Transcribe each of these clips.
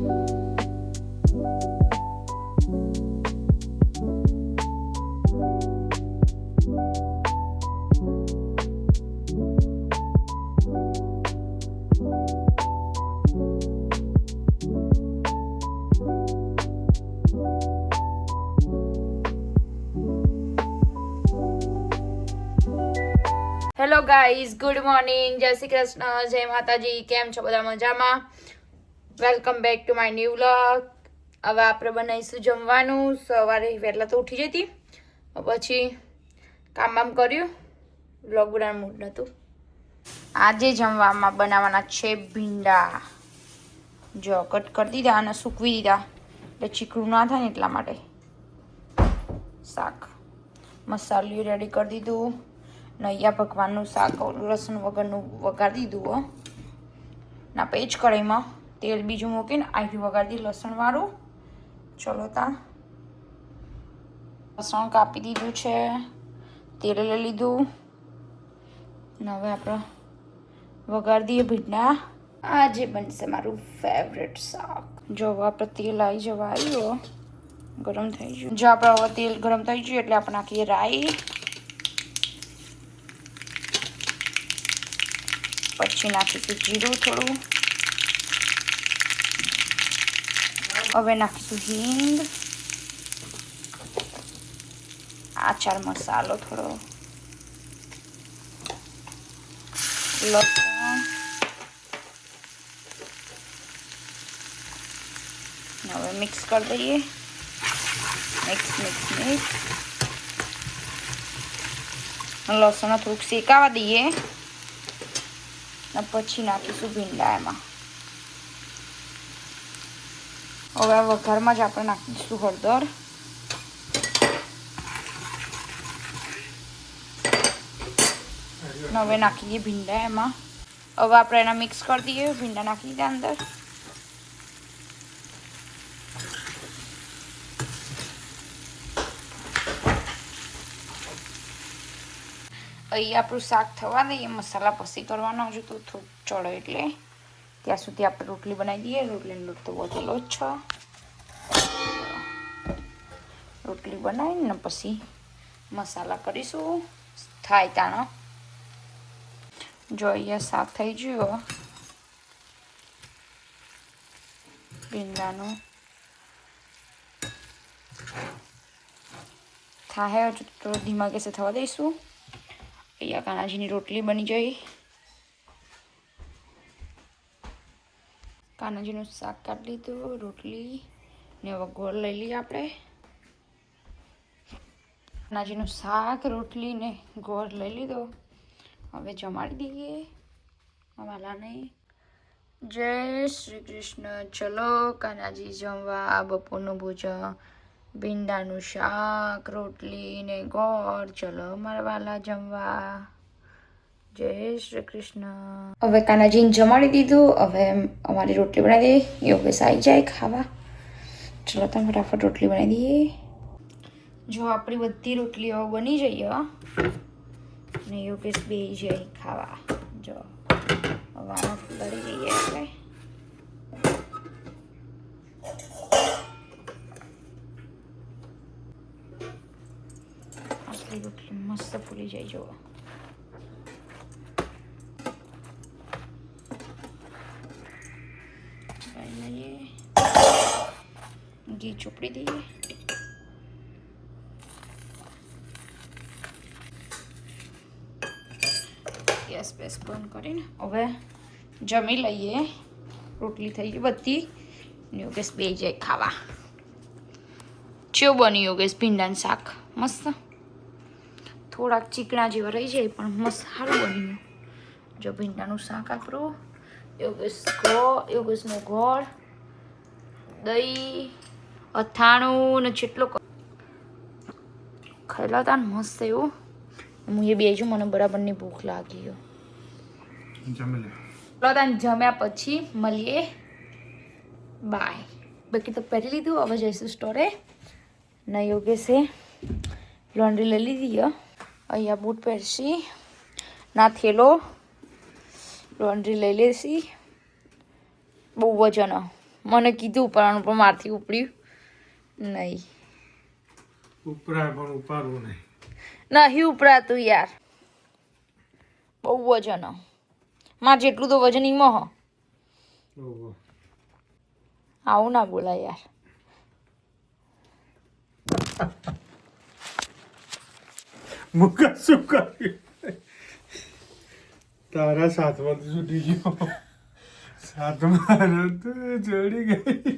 Hello guys, good morning, જય શ્રી કૃષ્ણ, જય માતાજી. કેમ છો બધા? મજામાં? Welcome back to my new vlog. હવે આપણે બનાવીશું જમવાનું. સવારે વહેલા તો ઉઠી જતી, પછી કામ કર્યું, વ્લોગ બનાવવાનું મૂડ નહોતું. આજે જમવામાં બનાવવાના છે ભીંડા. જો કટ કરી દીધા અને સૂકવી દીધા એટલે ચીકણું ના થાય ને એટલા માટે. શાક મસાલું રેડી કરી દીધું. નૈયા ભગવાનનું શાક લસણ વગરનું વઘારી દીધું ના પેજ કઢાઈમાં તેલ બીજું મૂકીને આથી વઘારી દીધું લસણવાળું. ચલો તા લસણ કાપી દીધું છે, તેલ લઈ લીધું. હવે આપણે વઘારી દઈએ ભીંડા. આજે બનશે મારું ફેવરેટ શાક. જો હવે આપણે તેલ આવી જવા આવ્યો, ગરમ થઈ ગયું. જો આપણે હવે તેલ ગરમ થઈ ગયું એટલે આપણે નાખીએ રાઈ, પછી નાખીશું જીરું થોડું, હવે નાખીશું હિંગ, આચાર મસાલો થોડો, લસણ, હવે મિક્સ કરી દઈએ. મિક્સ લસણ થોડુંક શેકાવા દઈએ ને પછી નાખીશું ભીંડા એમાં. હવે આ વઘારમાં જ આપણે નાખીશું હળદર, હવે નાખી દઈએ ભીંડા એમાં. હવે આપણે એના મિક્સ કરી દઈએ. ભીંડા નાખી દીધા અંદર. અહીં આપણું શાક થવા દઈએ. મસાલા પછી કરવાનો હજુ તો થોડુંક ચડે એટલે ત્યાં સુધી આપણે રોટલી બનાવી દઈએ. રોટલીનો લોટ તો વધેલો જ છે. રોટલી બનાવીને પછી મસાલા કરીશું. થાય તાનો જો અહીંયા શાક થઈ ગયું ભીંડાનું. થાય હજુ તો ધીમા ગેસે થવા દઈશું. અહીંયા કાનાજીની રોટલી બની જઈ. કાનાજીનું શાક કાઢી લીધું, રોટલી ને હવે ગોળ લઈ લઈએ આપણે. કાનાજીનું શાક, રોટલી ને ગોળ લઈ લીધો. હવે જમાડી દઈએ વાલાને. જય શ્રી કૃષ્ણ. ચલો કાનાજી જમવા. બપોરનું ભોજન ભીંડાનું શાક, રોટલી ને ગોળ. ચલો મારા વાલા જમવા. જય શ્રી કૃષ્ણ. હવે કાનાજીને જમાડી દીધું. હવે અમારી રોટલી બનાવી દઈએ. યોગેશ આવી જાય ખાવા. ચલો તમે ફટાફટ રોટલી બનાવી દઈએ. જો આપણી બધી રોટલીઓ બની જઈએ ને યોગેશ બે જાય ખાવા. જો હવે આમાં ફૂલાડી જઈએ આપણે. આટલી રોટલી મસ્ત ફૂલી જાય. જો ઘી ચોપડી દઈએ. ગેસ બેસ બંધ કરીને હવે જમી લઈએ. રોટલી થઈ ગઈ બધી. યોગેશ બે જાય ખાવા. ચેવું બન્યું યોગેશ ભીંડાનું શાક? મસ્ત. થોડાક ચીકણા જેવા રહી જાય પણ મસ્ત સારું બન્યું. જો ભીંડાનું શાક આપણું. યોગેશનો ગોળ, દહીં, અથાણું ને જેટલો ખાયેલા હતા ને મસ્ત એવું. હું એ બેજું, મને બરાબરની ભૂખ લાગી. જમ્યા પછી મળીએ. બાય. બાકી તો પહેરી લીધું. હવે જઈશું સ્ટોરે. ના યોગેશે લોન્ડ્રી લઈ લીધી. અહીંયા બૂટ પહેરશી ના થેલો લોન્ડ્રી લઈ લેશી. બહુ વજન મને કીધું ઉપરવાનું પણ મારથી ઉપડ્યું નહીં. ઉપરાય પણ ઉપાડવું નહીં. નહીં ઉપરાતું યાર, બહુ વજન મારે જેટલું તો વજન ઈમાં હ. ઓહો. આવું ના બોલાય યાર. મુકા શું કર્યું? તારા સાથમાંથી છૂટી ગયો. સાથમાં તો જોડી ગઈ.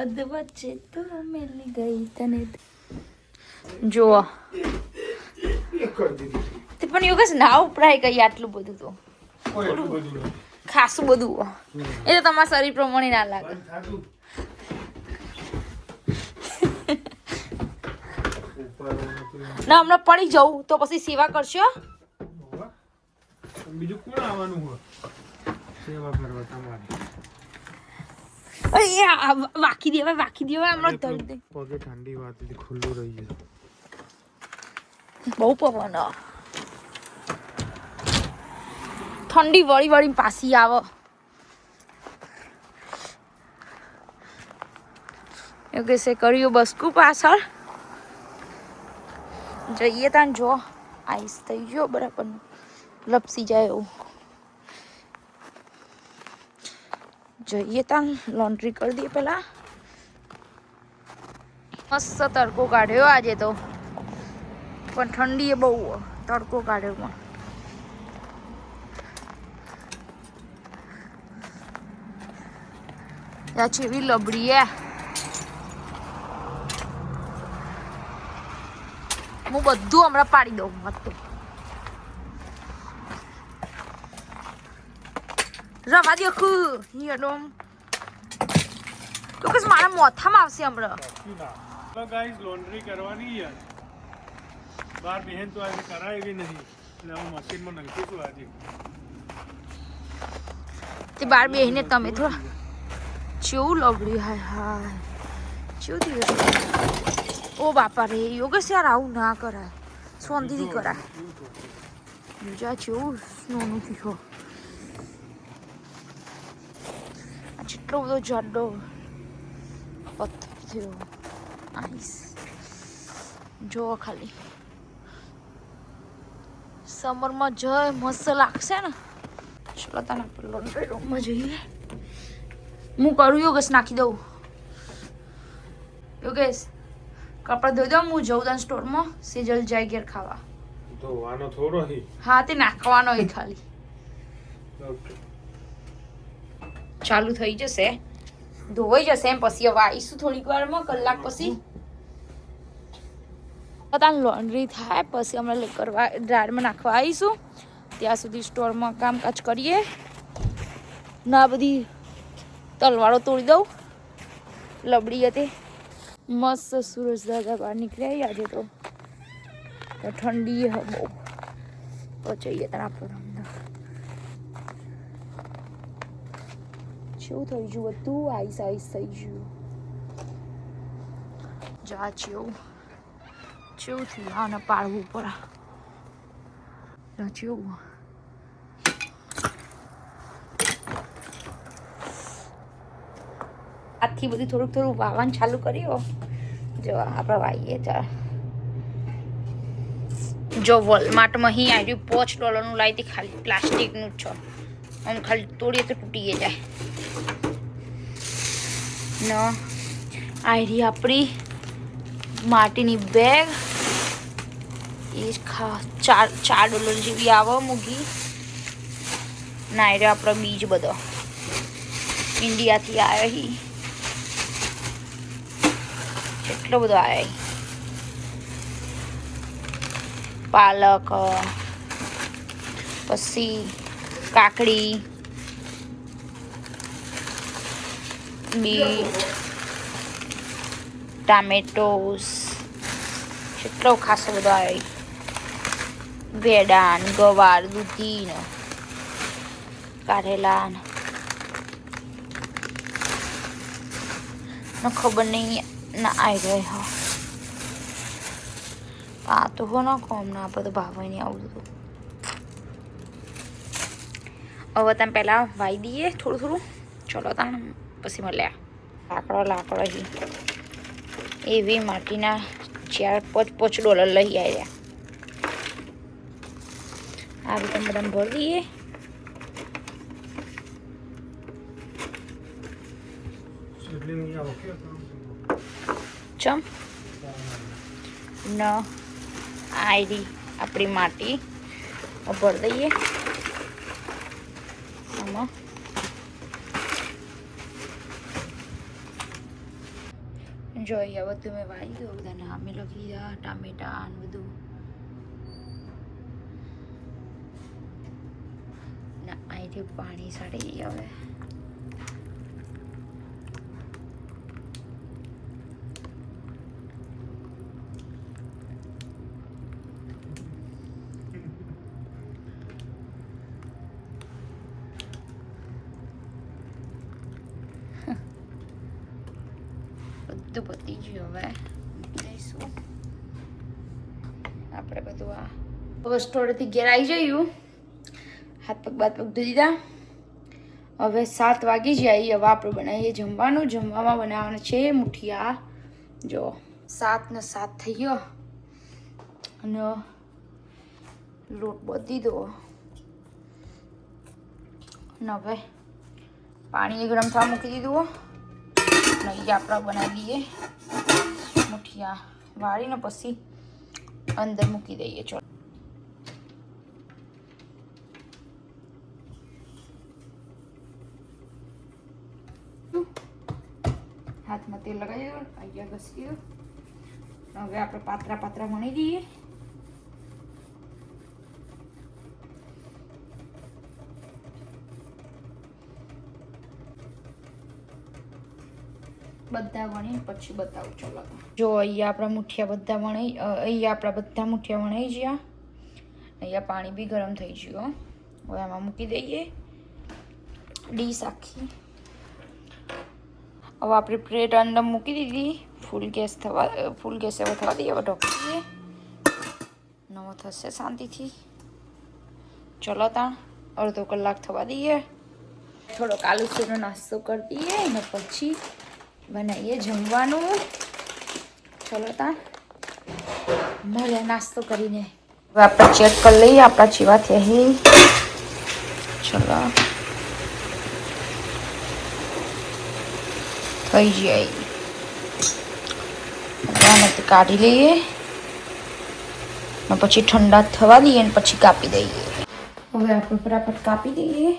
અધ વચ્ચે તો મિલી ગઈ તને. જુઓ તે પણ યોગેશ ના ઉપરાય કઈ આટલું બધું તો ખાસું બધું એ તો તમારા શરીર પ્રમાણે ના લાગે. ના હમણાં પડી જવું તો પછી સેવા કરશો. બીજું કોણ આવવાનું હોય સેવા કરવા તમારી? વાકી દેવાય હમણાં ધરી દે. પગે ઠંડી વાત ખુલ્લું રહી જાય. બહુ પવન ઠંડી વળી પાછી આવે. યોગેશે કર્યું બસકું પાછળ જઈએ તાન જો આઈસ થઈ ગયો બરાબર લપસી જાય એવું. જઈએ તાન લોન્ડ્રી કરી દઈએ પેલા. મસ્ત તડકો કાઢ્યો આજે તો પણ ઠંડી એ બહુ તડકો કાઢ્યો પણ. ચેવી લબડી હે. હું બધું હમણાં પાડી દઉં બધું. રવા દે ચોક્કસ મારા મોથામાં આવશે હમણાં. ગાઈસ લોન્ડ્રી કરવાની યાર. બાર બહેન તો આજે કરાવી નહીં એટલે હું મશીનમાં નાખીશું આજે. તે બાર બેહીને તમે થોડા ચેવું લબડી. હાય હાય ચેવું દિવસ. ઓ બાપા રે યોગેશ યાર આવું ના કરાય, શાંતિથી કરાય. બીજા ચેવું નાનું પીખો. આ જેટલો બધો જાડો પથ્થર થયો. આઈસ જો ખાલી સમરમાં જય મસ્ત લાગશે ને. ચલો તને આપણે લોન્ડ્રી રૂમમાં જઈએ. હું કરું યોગેશ નાખી દઉં. યોગેશ કપડાં ધોઈ દઉં હું જઉં તને સ્ટોરમાં સેજલ જાય ઘેર ખાવા. ધોવાનો થોડો હી. હા તે નાખવાનો એ ખાલી ચાલુ થઈ જશે ધોવાઈ જશે એમ પછી હવે આવીશું થોડીક વારમાં કલાક પછી. તાન લોન્ડ્રી થાય પછી હમણાં કરવા ડ્રાયરમાં નાખવા આવીશું. ત્યાં સુધી સ્ટોરમાં કામકાજ કરીએ. ના બધી તલવારો તોડી દઉં લબડી હતી. મસ્ત સુરજ દાદા બહાર નીકળ્યા આજે તો ઠંડી હ બહુ. તો જઈએ તને આપણે કેવું થઈ ગયું બધું આઈસ થઈ ગયું. જા ચેવું થયું આને પાડવું પડે. ચેવું આથી બધું થોડું વાવવાનું ચાલુ કર્યું. જો આપણે વાવીએ ચાલ. જો વોલમાર્ટમાં અહીં આવ્યું $5 લાવી હતી ખાલી પ્લાસ્ટિકનું જ છે. આમ ખાલી તોડીએ તો તૂટી જાય. ન આયરી આપણી માટીની બેગ એ $4 જેવી આવે મૂગી. ના એ આપણો બીજ બધો ઇન્ડિયાથી આવ્યો હી. કેટલો બધો આવ્યો. પાલક પછી કાકડી બીટ ટામેટોસ કેટલો ખાસો બધો આવ્યો. ભેડાન ગવાર દૂધી કારેલા ખબર નહીં ના આવી ગયો. હા આ તો હો ના કોમ ના આપણે તો ભાવે નહીં આવું બધું. હવે તમે પહેલાં વાઈ દઈએ થોડું. ચલો તાણ પછી મળ્યા. લાકડો એવી માટીના 4-5 ડોલર લઈ આવ્યા. આ રીતે બધાને ભરી દઈએ. ચમ ન આયરી આપણી માટી ભરી દઈએ આમાં. જો અહીંયા બધું મેં વાળી દઉં. બધા નામે લખી દીધા, ટામેટા ને બધું. ના અહીંથી પાણી સાડી દઈએ હવે. બધું પતી ગયું. હવે દઈશું આપણે બધું. આ હવે સ્ટોરેથી ઘેર આવી જયું. હાથ પગ ધોઈ દીધા. હવે 7 વાગી જાય. હવે આપણે બનાવીએ જમવાનું. જમવામાં બનાવવાનું છે મુઠિયા. જો 7 ને 7 થઈ ગયો અને લોટ બધી દો. ને હવે પાણી ગરમ થવા મૂકી દીધું. નહીં આપણે બનાવી દઈએ મુઠિયા વાળીને પછી અંદર મૂકી દઈએ. ચલો હાથમાં તેલ લગાવી દીધું. અહીંયા ઘસી દીધું. હવે આપણે પાતરા વણી દઈએ. બધા વણી પછી બતાવું. ચલો જો અહીંયા આપણા મુઠિયા બધા વણાઈ. અહીંયા આપણા બધા મુઠિયા વણાઈ ગયા. અહીંયા પાણી બી ગરમ થઈ ગયું. હવે આમાં મૂકી દઈએ ડીશ આખી. હવે આપણી પ્લેટ અંદર મૂકી દીધી. ફૂલ ગેસે હવે થવા દઈએ. હવે ઢોકી દઈએ. નવો થશે શાંતિથી. ચલો તાણ અડધો કલાક થવા દઈએ. થોડોક આલુ સેવનો નાસ્તો કરી દઈએ અને પછી બનાવીએ જમવાનું. ચલો તાણ મળે નાસ્તો કરીને. હવે આપણે ચેક કરી લઈએ આપણા જેવા થયા. ચલો થઈ જાય. આને કાઢી લઈએ અને પછી ઠંડા થવા દઈએ અને પછી કાપી દઈએ. હવે આપણે ફટાફટ કાપી દઈએ.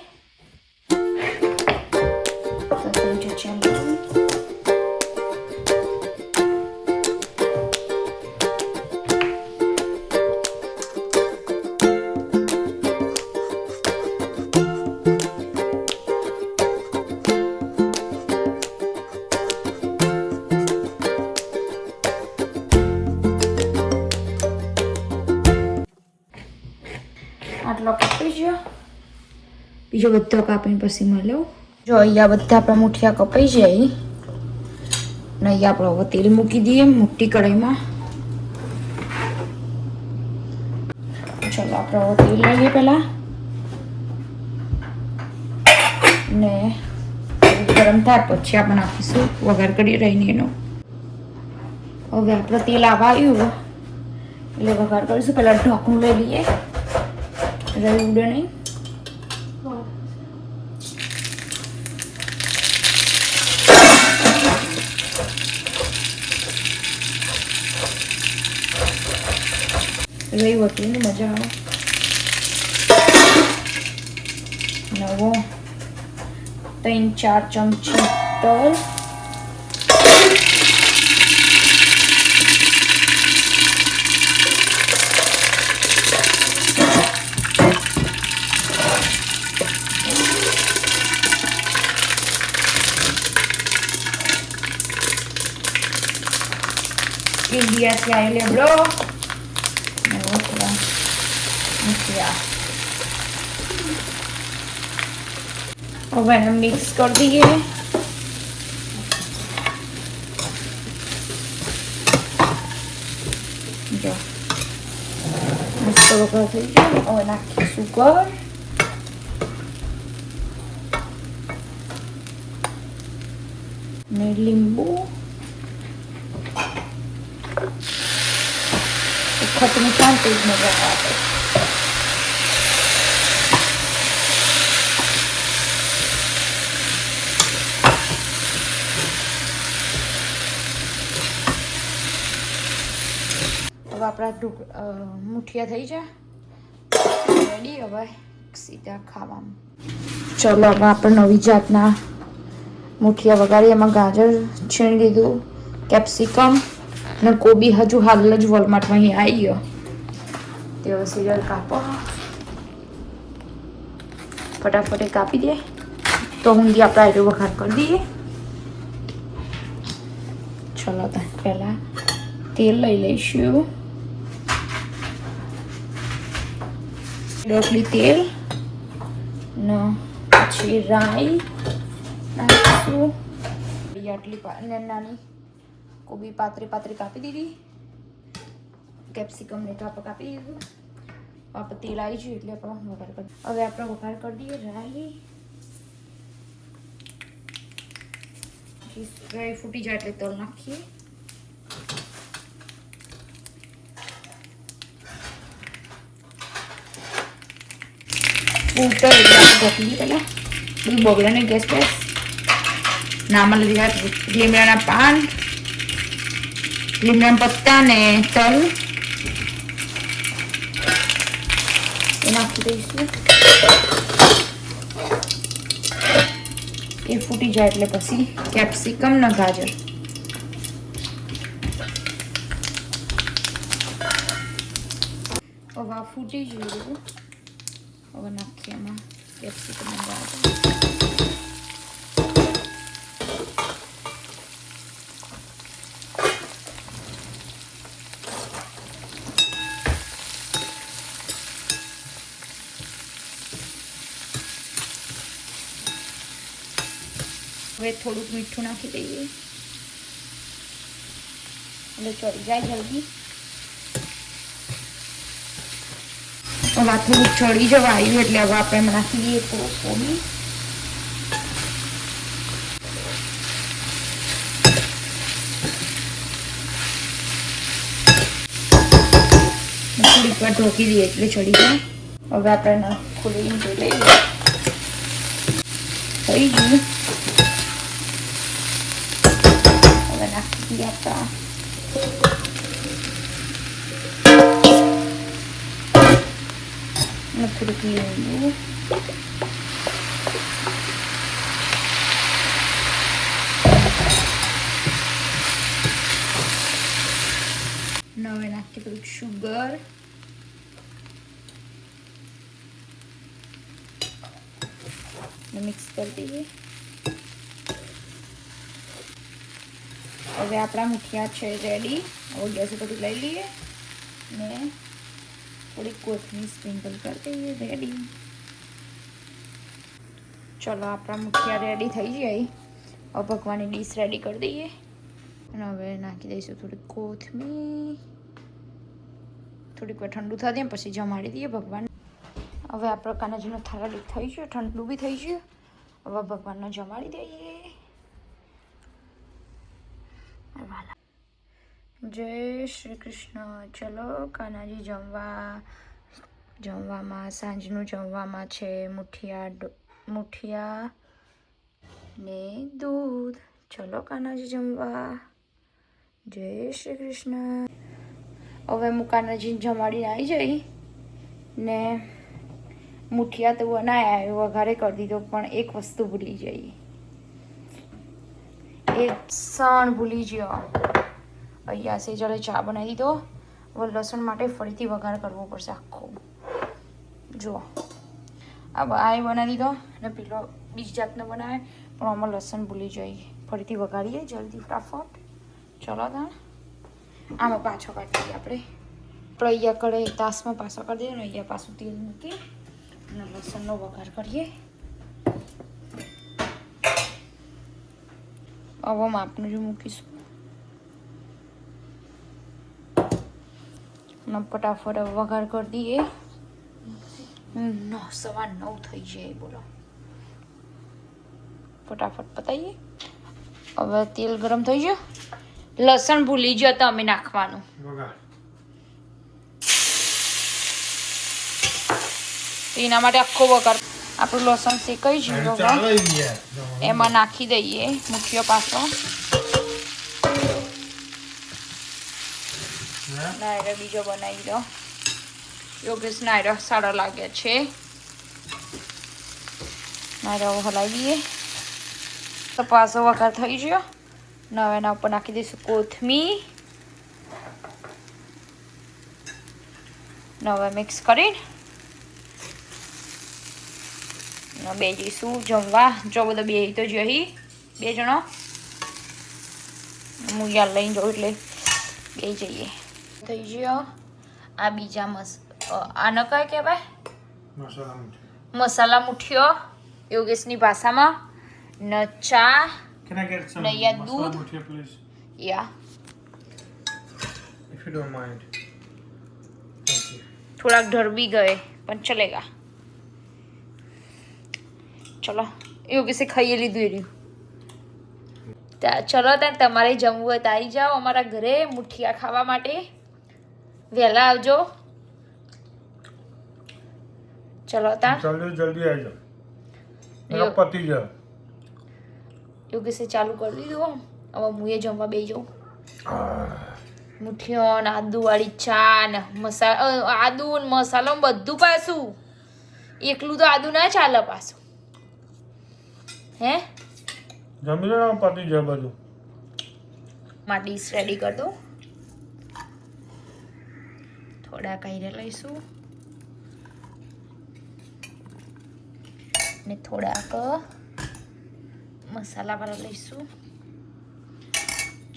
આટલો કાપી ગયો. બીજો બધો કાપીને પછી મળ્યો. જો અહીંયા બધા આપણા મુઠિયા કપાઈ જાય ને અહીંયા આપણે હવે તેલ મૂકી દઈએ મોટી કઢાઈમાં. ચાલો આપણે હવે તેલ લઈએ પહેલા ને ગરમ થાય પછી આપણે નાખીશું વઘાર કરી રહીને એનો. હવે આપણે તેલ આવવા આવ્યું એટલે વઘાર કરીશું. પહેલાં ઢોકણું લઈ લઈએ. રહી ઉડે નહીં. રહી વટીને મજા આવે. નવો 3-4 ચમચી તલ. इंडिया से आए बड़ो अब हम मिक्स कर दिए. जो मस्त वगैरह થઈ ગયું. હવે નાખીશું ગોળ. ને લીંબુ, ખટની શાંત જ મજા આવે. હવે આપણા મુઠિયા થઈ જાય રેડી. હવે સીધા ખાવામાં. ચલો હવે આપણે નવી જાતના મુઠિયા વગાડી. એમાં ગાજર છીણી લીધું, કેપ્સિકમ ને કોબી હજુ હાલ જ વોલમાર્ટમાં અહીં આવી ગયો. તે હવે સિરિયલ કાપો, ફટાફટ કાપી દે તો ઊંધી આપણે આયરો વઘાર કરી દઈએ. ચલો તો પહેલાં તેલ લઈ લઈશું, રોટલી તેલ ને પછી રાઈ નાખીશું. આટલી નાની કોબી પાતળી કાપી દીધી, કેપ્સિકમ ને તો આપણે કાપી દીધું. આપણે તેલ આવી ગયું એટલે આપણે વઘાર કરી. હવે આપણે વઘાર કરી દઈએ. રાઈ ફૂટી જાય એટલે તલ નાખીએ. ફૂટે એટલે ઢોકળી પહેલાં બધું બગડે ને ગેસ નામાં લીધા લીમડાના પાન, લીમડાના પત્તા ને તલ એ નાખી દઈશું. એ ફૂટી જાય એટલે પછી કેપ્સિકમ ને ગાજર. હવે આ ફૂટી ગયું. હવે નાખીએ એમાં કેપ્સિકમ ને ગાજર. હવે થોડુંક મીઠું નાખી દઈએ એટલે ચડી જાય જલ્દી. હવે થોડુંક ચડી જવા આવ્યું એટલે હવે આપણે એમાં નાખી દઈએ થોડુંક કોબી. થોડીક વાર ઢોકી દઈએ એટલે ચડી જાય. હવે આપણે ખોલીને જોઈ લઈએ. થઈ ગયું. હવે નાખી દઈએ આપણા થોડુંક લીંબુ. હવે નાખીએ થોડુંક શુગર. મિક્સ કરી દઈએ. હવે આપણા મુઠિયા છે રેડી. હવે ગેસ ઉપરથી લઈ લઈએ ને થોડીક કોથમીર સ્પ્રિંકલ કરી દઈએ. રેડી. ચલો આપણા મુઠિયા રેડી થઈ જાય. હવે ભગવાનની ડીશ રેડી કરી દઈએ અને હવે નાખી દઈશું થોડીક કોથમીર. થોડીક વાર ઠંડુ થવા દઈએ પછી જમાડી દઈએ ભગવાન. હવે આપણે કાનાજીનો થાળ રેડી થઈ ગયો, ઠંડુ બી થઈ ગયું. હવે ભગવાનને જમાડી દઈએ. જય શ્રી કૃષ્ણ. ચલો કાનાજી જમવામાં સાંજનું જમવામાં છે મુઠિયા ને દૂધ. ચલો કાનાજી જમવા. જય શ્રી કૃષ્ણ. હવે હું કાનાજીને જમાડીને આવી જઈ ને મુઠિયા તો બનાવ્યા, વઘારે કરી દીધો, પણ એક વસ્તુ ભૂલી જઈ. એક સણ ભૂલી ગયો. અહીંયા સેજલે ચા બનાવી દીધો. હવે લસણ માટે ફરીથી વઘાર કરવો પડશે આખો. જુઓ આ બનાવી દીધો અને પેલો બીજી જાતનો બનાવે, પણ આમાં લસણ ભૂલી જઈએ. ફરીથી વઘારીએ જલ્દી ફટાફટ. ચલો તાણ આમાં પાછો કાઢી દઈએ આપણે. અહીંયા કડે તાસમાં પાછો કરી દઈએ ને અહીંયા પાછું તેલ મૂકી અને લસણનો વઘાર કરીએ. હવે માપનું જ મૂકીશું અને ફટાફટ વઘાર કરી દઈએ. 9:15 થઈ જાય. બોલો ફટાફટ પતાવીએ. હવે તેલ ગરમ થઈ ગયું. લસણ ભૂલી ગયો તો અમે નાખવાનું. એના માટે આખો વઘાર આપણું લસણ શેકાઈ ગયું. એમાં નાખી દઈએ મુઠીઓ પાછો. નાયરો બીજો બનાવી દો. યોગેશ નાયરો સારો લાગે છે. નાયરો હલાવી દઈએ તો પાછો વઘાર થઈ ગયો. હવે એના ઉપર નાખી દઈશું કોથમીર. હવે મિક્સ કરીને બે જઈશું જમવા. જો બધા બે તો જઈ 2 જણો હું યાર લઈને જાઉં એટલે બે જઈએ. થઈ ગયો. આ બીજા આને કઈ કહેવાય? મસાલા મુઠીઓ યોગેશની ભાષામાં. ન ચા Can I get some Naya masala doodh? muthia, please? Yeah If you don't mind. Thank you. થોડાક ઢરબી ગયે પણ ચલેગા. ચલો યોગેશે ખાઈ લીધું એ રહ્યું. ચલો ત્યાં તમારે જમવું હોય તો આવી જાઓ અમારા ઘરે મુઠિયા ખાવા માટે. વહેલા આવજો. ચલો ત્યાં જલ્દી આવી જાઓ. પતી જાઓ. યોગેશે ચાલુ કરી દીધું. હવે હું એ જમવા બેસી જાઉં. મુઠીઓ ને આદુ વાળી ચા ને આદુ ને મસાલો ને બધું પાછું. એકલું તો આદુ ના ચાલે પાછું. હે જમી લો પતી જાય બધું. માં ડીશ રેડી કરી દો. થોડા કાઢી લઈશું ને થોડાક મસાલા વાળા લઈશું.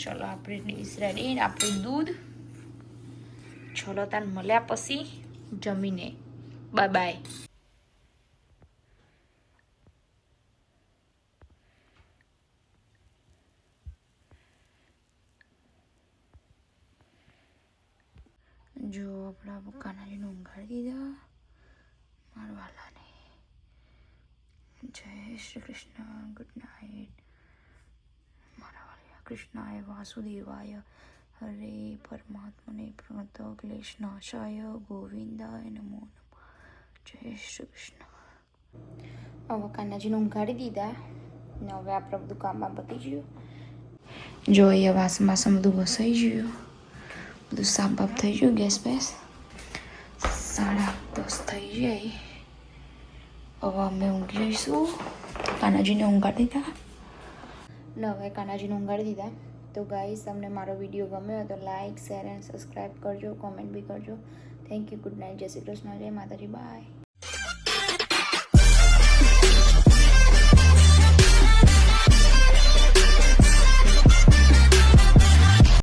ચલો આપણી ડીશ રેડી. આપણું દૂધ. ચલો તાન મળ્યા પછી જમીને. Bye bye. જો આપણા કાનાજીને ઊંઘાડી દીધા મારવાલાને. જય શ્રી કૃષ્ણ. ગુડ નાઇટ મારા વાલિયા. કૃષ્ણાય વાસુદેવાય હરે પરમાત્મને પ્રણત ક્લેશનાશાય ગોવિંદાય નમો નમઃ. જય શ્રી કૃષ્ણ. હવે કાનાજીને ઊંઘાડી દીધા ને હવે આપણે બધું કામમાં પતી ગયું. જો અહીંયા વાસણ બાસણ બધું વસાઈ ગયું. બધું સાફ બાફ થઈ ગયું. ગેસ બેસ 10:30 થઈ જાય. હવે અમે ઊંઘી જઈશું. કાનાજીને ઊંઘાડી દીધા ને હવે કાનાજીને ઊંઘાડી દીધા. તો ગાઈસ તમને મારો વિડીયો ગમ્યો હોય તો લાઈક શેર એન્ડ સબસ્ક્રાઈબ કરજો. કોમેન્ટ બી કરજો. Thank you. Good night. જય શ્રી કૃષ્ણ. જય માતાજી. બાય.